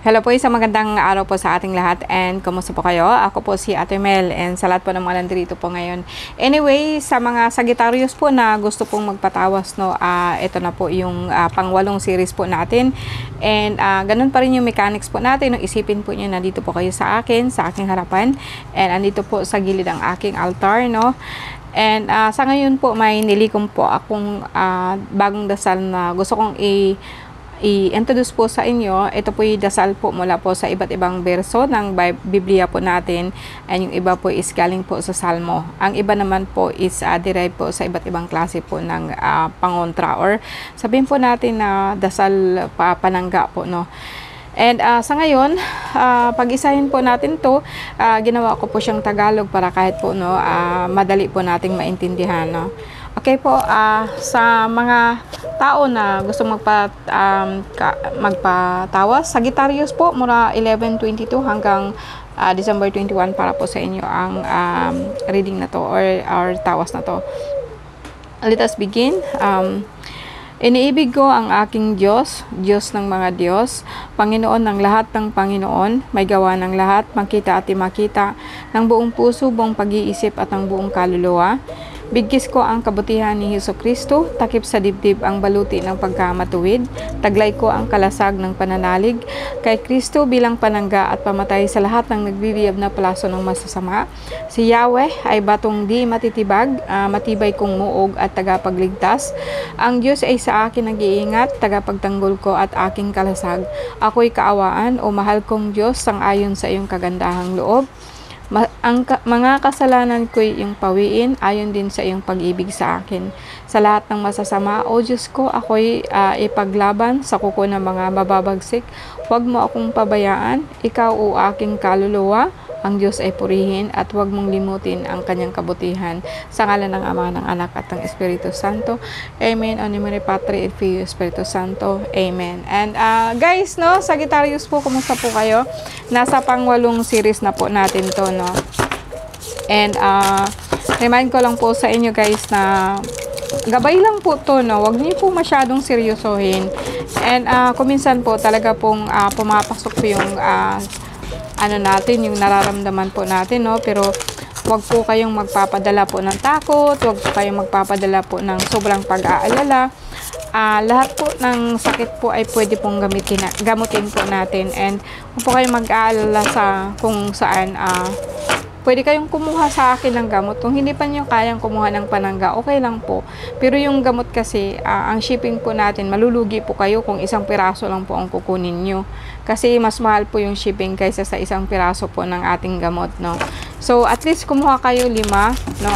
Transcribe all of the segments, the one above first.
Hello po, isang magandang araw po sa ating lahat and kumusta po kayo? Ako po si Ate Mel and sa lahat po ng mga nandito po ngayon. Anyway, sa mga Sagittarius po na gusto pong magpatawas, no, ito na po yung pang-8 series po natin. And ganun pa rin yung mechanics po natin. No? Isipin po niyo na dito po kayo sa akin, sa aking harapan. And andito po sa gilid ang aking altar, no? And sa ngayon po may nilikom po akong bagong dasal na gusto kong i-introduce po sa inyo. Ito po yung dasal po mula po sa iba't ibang verso ng Biblia po natin, and yung iba po is galing po sa Salmo. Ang iba naman po is derived po sa iba't ibang klase po ng pangontra, or sabihin po natin na dasal panangga po, no. And sa ngayon, pag-isahin po natin to, ginawa ko po siyang Tagalog para kahit po, no, madali po nating maintindihan, no. Okay po, sa mga tao na gusto magpatawas, Sagittarius po, mula 11:22 hanggang December 21 para po sa inyo ang reading na to, or tawas na to. Let us begin. Iniibig ko ang aking Diyos, Diyos ng mga Diyos, Panginoon ng lahat ng Panginoon, may gawa ng lahat, makita at makita, ng buong puso, buong pag-iisip at ng buong kaluluwa. Bigkis ko ang kabutihan ni Hesukristo, takip sa dibdib ang baluti ng pagkamatuwid, taglay ko ang kalasag ng pananalig, kay Kristo bilang panangga at pamatay sa lahat ng nagbibiyab na palaso ng masasama. Si Yahweh ay batong di matitibag, matibay kong muog at tagapagligtas. Ang Diyos ay sa akin nag-iingat, tagapagtanggol ko at aking kalasag. Ako'y kaawaan o mahal kong Diyos sang-ayon sa iyong kagandahang loob. Mga kasalanan ko'y iyong pawiin, ayon din sa iyong pag-ibig sa akin. Sa lahat ng masasama, O Diyos ko, ako'y ipaglaban sa kuko ng mga mababagsik. Huwag mo akong pabayaan, ikaw o aking kaluluwa. Ang Diyos ay purihin at huwag mong limutin ang kanyang kabutihan. Sa ngalan ng Ama, ng Anak at ng Espiritu Santo. Amen. O Nomine Patri et Filii Espiritu Santo. Amen. And guys, no, Sagittarius po, kumusta po kayo? Nasa pang-8 series na po natin to, no. And remind ko lang po sa inyo guys na gabay lang po to, no. Huwag niyo po masyadong seryosohin. And kuminsan po talaga pong pumapasok po yung natin, yung nararamdaman po natin, no. Pero wag po kayong magpapadala po ng takot, wag po kayong magpapadala po ng sobrang pag-aalala. Lahat po ng sakit po ay pwede pong gamutin po natin, and wag po kayong mag-aalala sa kung saan pwede kayong kumuha sa akin ng gamot. Kung hindi pa nyo kayang kumuha ng panangga, okay lang po. Pero yung gamot kasi, ang shipping po natin, malulugi po kayo kung isang piraso lang po ang kukunin nyo. Kasi mas mahal po yung shipping kaysa sa isang piraso po ng ating gamot, no. So, at least kumuha kayo 5, no.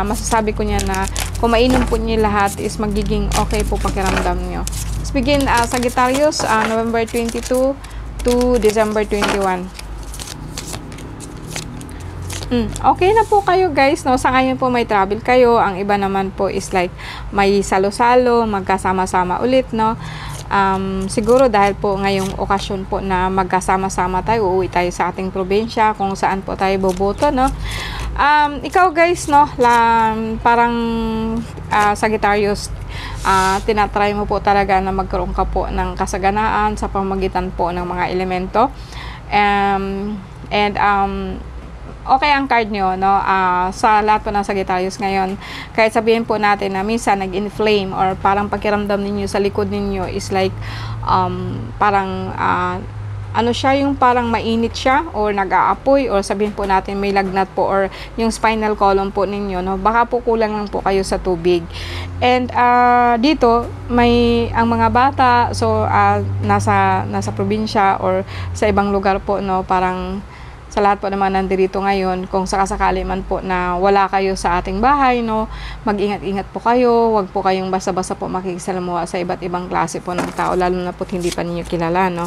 Masasabi ko niya na kung mainom po nyo lahat is magiging okay po pakiramdam nyo. Let's begin, Sagittarius, November 22 to December 21. Okay na po kayo guys, no. Sa ngayon po may travel kayo, ang iba naman po is like may salo-salo, magkasama-sama ulit, no. Siguro dahil po ngayong okasyon po na magkasama-sama tayo, uuwi tayo sa ating probinsya kung saan po tayo boboto, no. Ikaw guys, no, parang Sagittarius, tinatry mo po talaga na magkaroon ka po ng kasaganaan sa pamamagitan po ng mga elemento. Okay ang card nyo, no, sa lahat po ng Sagittarius ngayon. Kahit sabihin po natin na minsan nag-inflame or parang pakiramdam ninyo sa likod ninyo is like parang siya, yung parang mainit siya or nag-aapoy, or sabihin po natin may lagnat po, or yung spinal column po ninyo, no, baka po kulang lang po kayo sa tubig. And dito may ang mga bata, so nasa probinsya or sa ibang lugar po, no, parang sa lahat po naman nandito ngayon, kung sakasakali man po na wala kayo sa ating bahay, no, mag-ingat-ingat po kayo, wag po kayong basta-basta po makikisalamuha sa iba't ibang klase po ng tao, lalo na po hindi pa ninyo kilala, no.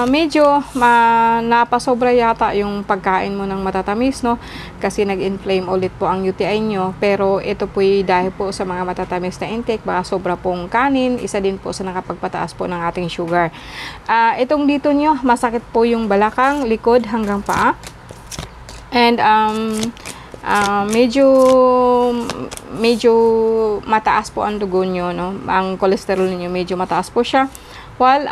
Medyo napasobra yata yung pagkain mo ng matatamis, no, kasi nag-inflame ulit po ang UTI nyo, pero ito po dahil po sa mga matatamis na intake, baka sobra pong kanin, isa din po sa nakapagpataas po ng ating sugar. Itong dito nyo, masakit po yung balakang, likod hanggang paa. And medyo mataas po ang dugo nyo, no, ang cholesterol niyo medyo mataas po siya. Well,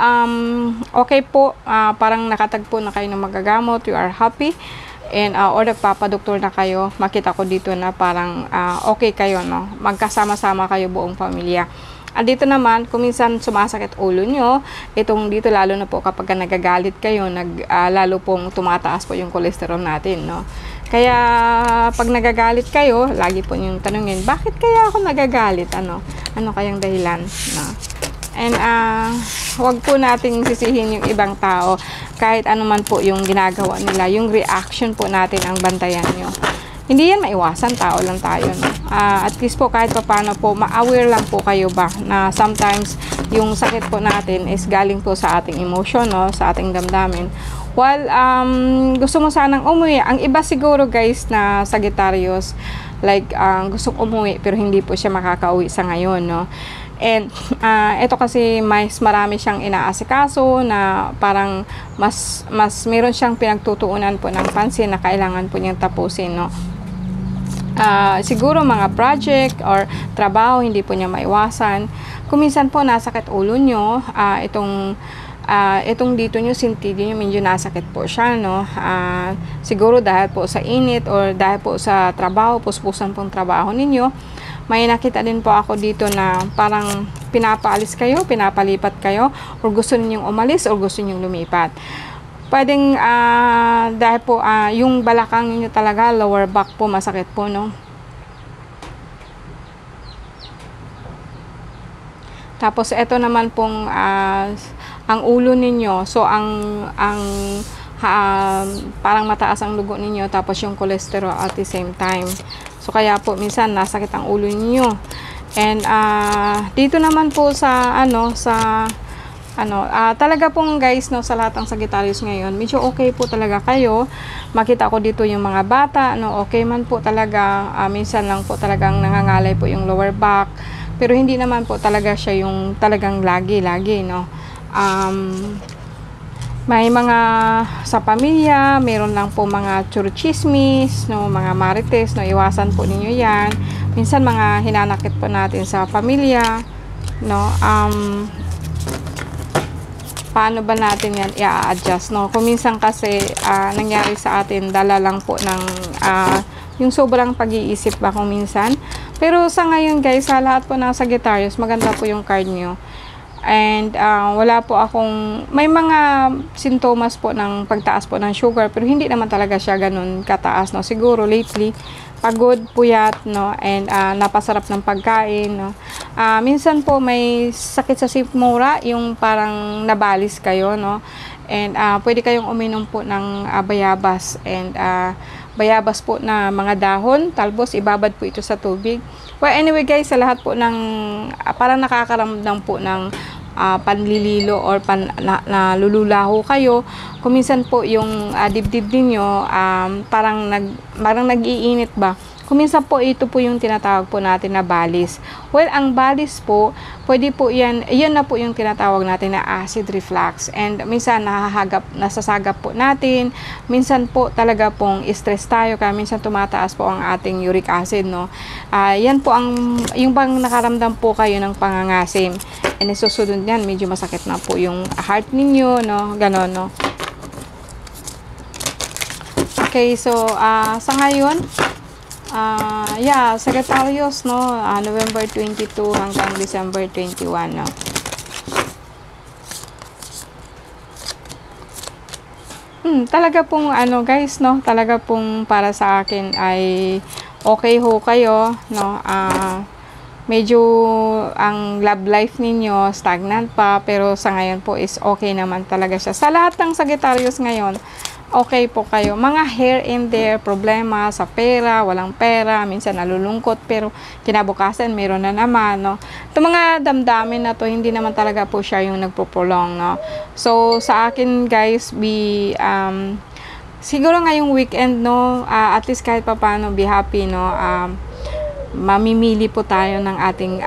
okay po, parang nakatagpo na kayo ng magagamot, you are happy, and or nagpapadoktor na kayo, makita ko dito na parang okay kayo, no? Magkasama-sama kayo buong pamilya. At dito naman, kung minsan sumasakit ulo nyo, itong dito lalo na po kapag nagagalit kayo, lalo pong tumataas po yung cholesterol natin, no? Kaya pag nagagalit kayo, lagi po yung tanungin, bakit kaya ako nagagalit? Ano kayang dahilan? No? And huwag po nating sisihin yung ibang tao, kahit ano man po yung ginagawa nila, yung reaction po natin ang bantayan nyo. Hindi yan maiwasan, tao lang tayo, no? At least po kahit paano po, ma-aware lang po kayo ba na sometimes yung sakit po natin is galing po sa ating emotion, no? Sa ating damdamin. Well, gusto mo sanang umuwi. Ang iba siguro guys na Sagittarius, like gustong umuwi pero hindi po siya makakauwi sa ngayon, no? And ito kasi marami siyang inaasikaso na parang mas meron siyang pinagtutuunan po ng pansin na kailangan po niyang tapusin, no? Siguro mga project or trabaho hindi po niya maiwasan. Kung minsan po nasakit ulo nyo, itong dito nyo, sintido nyo, medyo nasakit po siya, no? Siguro dahil po sa init or dahil po sa trabaho, puspusan pong trabaho ninyo. May nakita din po ako dito na parang pinapaalis kayo, pinapalipat kayo, or gusto ninyong umalis or gusto ninyong lumipat. Pwedeng dahil po yung balakang niyo talaga, lower back po, masakit po, no? Tapos ito naman pong ang ulo ninyo, so parang mataas ang dugo ninyo, tapos yung cholesterol at the same time. So kaya po minsan nasakit ang ulo niyo. And dito naman po sa talaga pong guys, no, sa lahat ng Sagittarius ngayon, medyo okay po talaga kayo. Makita ko dito yung mga bata, no, okay man po talaga. Minsan lang po talagang nangangalay po yung lower back, pero hindi naman po talaga siya yung talagang lagi, no. May mga sa pamilya, meron lang po mga churchismis, no, mga marites, no, iwasan po ninyo yan. Minsan mga hinanakit po natin sa pamilya, no. Paano ba natin yan i-adjust, no? Kung minsan kasi nangyari sa atin, dala lang po ng yung sobrang pag-iisip ba kung minsan. Pero sa ngayon guys, sa lahat po ng Sagittarius, maganda po yung card nyo. And wala po akong, may mga sintomas po ng pagtaas po ng sugar, pero hindi naman talaga siya ganun kataas, no? Siguro lately pagod, puyat, no, and napasarap ng pagkain, no. Minsan po may sakit sa sikmura, yung parang nabalis kayo, no, and pwede kayong uminom po ng bayabas, and bayabas po na mga dahon, talbos, ibabad po ito sa tubig. Well, anyway guys, sa lahat po ng parang nakakaramdam po ng panlililo or nalululaho kayo, kung minsan po yung dibdib niyo parang nag-iinit ba, kung minsan po ito po yung tinatawag po natin na balis. Well, ang balis po, pwede po yan na po yung tinatawag natin na acid reflux, and minsan nasasagap po natin, minsan po talaga pong stress tayo, kaya minsan tumataas po ang ating uric acid, no. Yan po yung bang nakaramdam po kayo ng pangangasim, and susunod yan, medyo masakit na po yung heart ninyo, no, ganon, no. Okay, so sa ngayon, Sagittarius, no, November 22 hanggang December 21, no. Talaga pong guys, no, talaga pong para sa akin ay okay ho kayo, no. Medyo ang love life ninyo stagnant pa, pero sa ngayon po is okay naman talaga siya. Sa lahat ng Sagittarius ngayon, okay po kayo. Mga here and there, problema sa pera, walang pera, minsan nalulungkot, pero kinabukasan meron na naman, no. Itong mga damdamin na to, hindi naman talaga po siya yung nagpo-prolong, no. So, sa akin guys, siguro ngayong weekend, no, at least kahit pa paano, be happy, no. Mamimili po tayo ng ating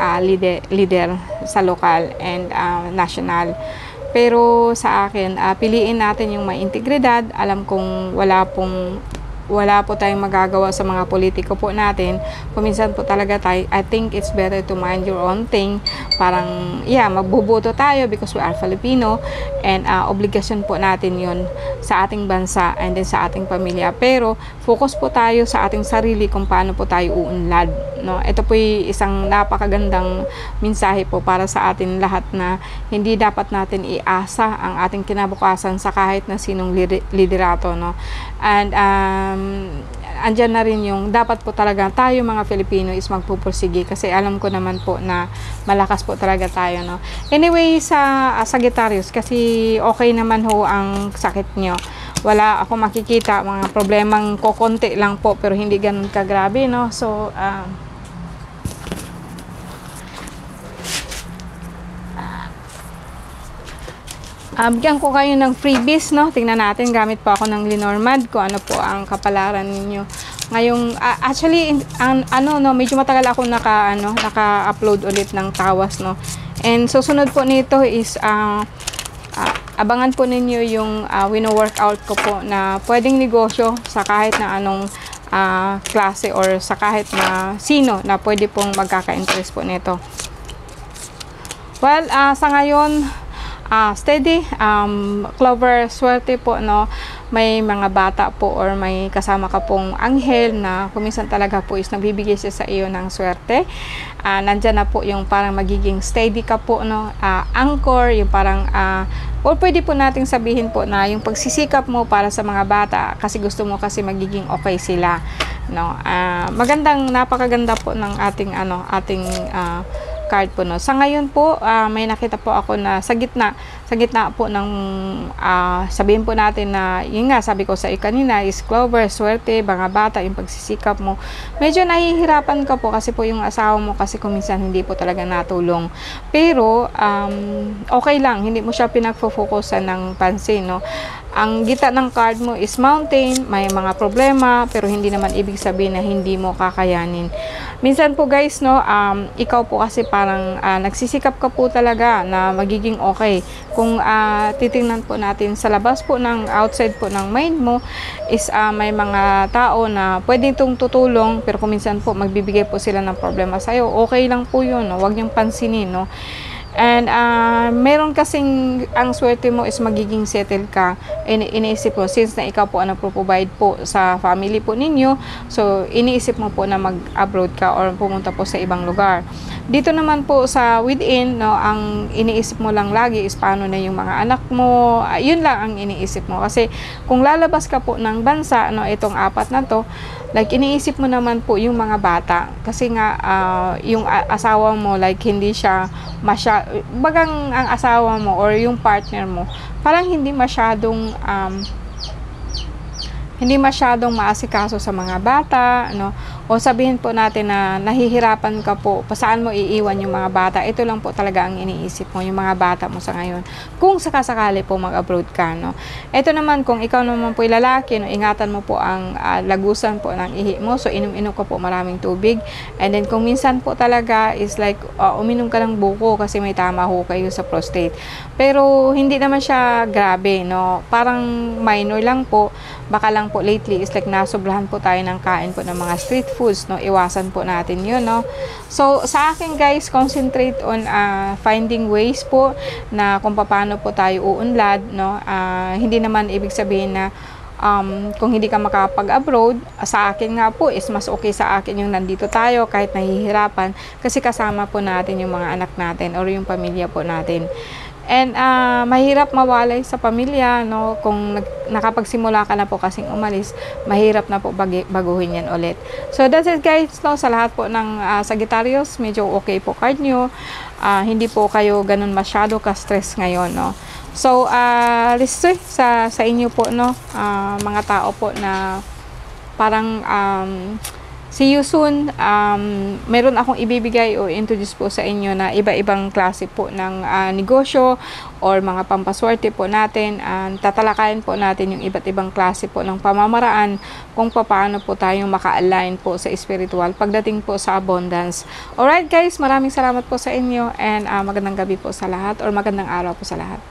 leader sa lokal and national. Pero sa akin, piliin natin yung may integridad. Alam kong wala pong wala po tayong magagawa sa mga politiko po natin, kuminsan po talaga tayo, I think it's better to mind your own thing. Parang, yeah, magbuboto tayo because we are Filipino, and obligasyon po natin yun sa ating bansa and then sa ating pamilya. Pero, focus po tayo sa ating sarili kung paano po tayo uunlad. No? Ito po isang napakagandang mensahe po para sa atin lahat na hindi dapat natin iasa ang ating kinabukasan sa kahit na sinong liderato. No? And, andyan na rin yung dapat po talaga tayo mga Filipino is magpupursige kasi alam ko naman po na malakas po talaga tayo, no. Anyway, sa Sagittarius kasi okay naman ho ang sakit nyo. Wala ako makikita mga problemang kokonti lang po pero hindi ganun kagrabe, no. So bigyan ko kayo ng freebies, no? Tingnan natin, gamit po ako ng Lenormand kung ano po ang kapalaran ninyo. Ngayong, actually, medyo matagal ako naka-upload ulit ng tawas, no? And susunod po nito is, abangan po ninyo yung wino-workout ko po na pwedeng negosyo sa kahit na anong klase or sa kahit na sino na pwede pong magkaka-interest po nito. Well, sa ngayon, steady, Clover, swerte po, no. May mga bata po or may kasama ka pong anghel na kuminsan talaga po is nagbibigay siya sa iyo ng swerte. Nandyan na po yung parang magiging steady ka po, no. Anchor, yung parang or pwede po nating sabihin po na yung pagsisikap mo para sa mga bata kasi gusto mo kasi magiging okay sila, no. Napakaganda po ng ating card po, no. Sa ngayon po, may nakita po ako na sa gitna po ng sabihin po natin na yun nga sabi ko sa kanina is Clover, swerte, mga bata, yung pagsisikap mo. Medyo nahihirapan ka po kasi po yung asawa mo kasi kuminsan hindi po talaga natulong. Pero okay lang, hindi mo siya pinagfo-focusan ng pansin, no. Ang gitna ng card mo is mountain, may mga problema, pero hindi naman ibig sabihin na hindi mo kakayanin. Minsan po guys, no, ikaw po kasi parang nagsisikap ka po talaga na magiging okay. Kung titingnan po natin sa labas po ng outside po ng mind mo is may mga tao na pwedeng itong tutulong, pero kung minsan po magbibigay po sila ng problema sa'yo, okay lang po yun, no? Huwag niyong pansinin, no? And meron kasing ang swerte mo is magiging settled ka. Iniisip mo since na ikaw po ang nagpo-provide po sa family po ninyo, so iniisip mo po na mag-abroad ka or pumunta po sa ibang lugar. Dito naman po sa within, no, ang iniisip mo lang lagi is paano na yung mga anak mo. Yun lang ang iniisip mo kasi kung lalabas ka po ng bansa, no, itong apat na to, like iniisip mo naman po yung mga bata kasi nga yung asawa mo like hindi siya bagang ang asawa mo or yung partner mo parang hindi masyadong maasikaso sa mga bata, no? O sabihin po natin na nahihirapan ka po, saan mo iiwan yung mga bata. Ito lang po talaga ang iniisip mo, yung mga bata mo sa ngayon. Kung sakasakali po mag-abroad ka, no? Ito naman, kung ikaw naman po lalaki, no, ingatan mo po ang lagusan po ng ihi mo. So, inom-inom ka po maraming tubig. And then, kung minsan po talaga is like, uminom ka ng buko kasi may tama ho kayo sa prostate. Pero, hindi naman siya grabe, no? Parang minor lang po. Baka lang po lately is like nasobrahan po tayo ng kain po ng mga street foods, no? Iwasan po natin yun, no? So, sa akin guys, concentrate on finding ways po na kung paano po tayo uunlad, no? Hindi naman ibig sabihin na kung hindi ka makapag-abroad, sa akin nga po is mas okay sa akin yung nandito tayo kahit nahihirapan kasi kasama po natin yung mga anak natin or yung pamilya po natin. And mahirap mawalay sa pamilya, no? Kung nakapagsimula ka na po kasing umalis, mahirap na po baguhin yan ulit. So that's it guys, no? Sa lahat po ng Sagittarius, medyo okay po card nyo. Hindi po kayo ganun masyado ka-stress ngayon, no? So let's see sa inyo po, no? Mga tao po na parang see you soon. Meron akong ibibigay o introduce po sa inyo na iba-ibang klase po ng negosyo or mga pampaswerte po natin. Tatalakayin po natin yung iba't ibang klase po ng pamamaraan kung paano po tayong maka-align po sa spiritual pagdating po sa abundance. Alright guys, maraming salamat po sa inyo and magandang gabi po sa lahat or magandang araw po sa lahat.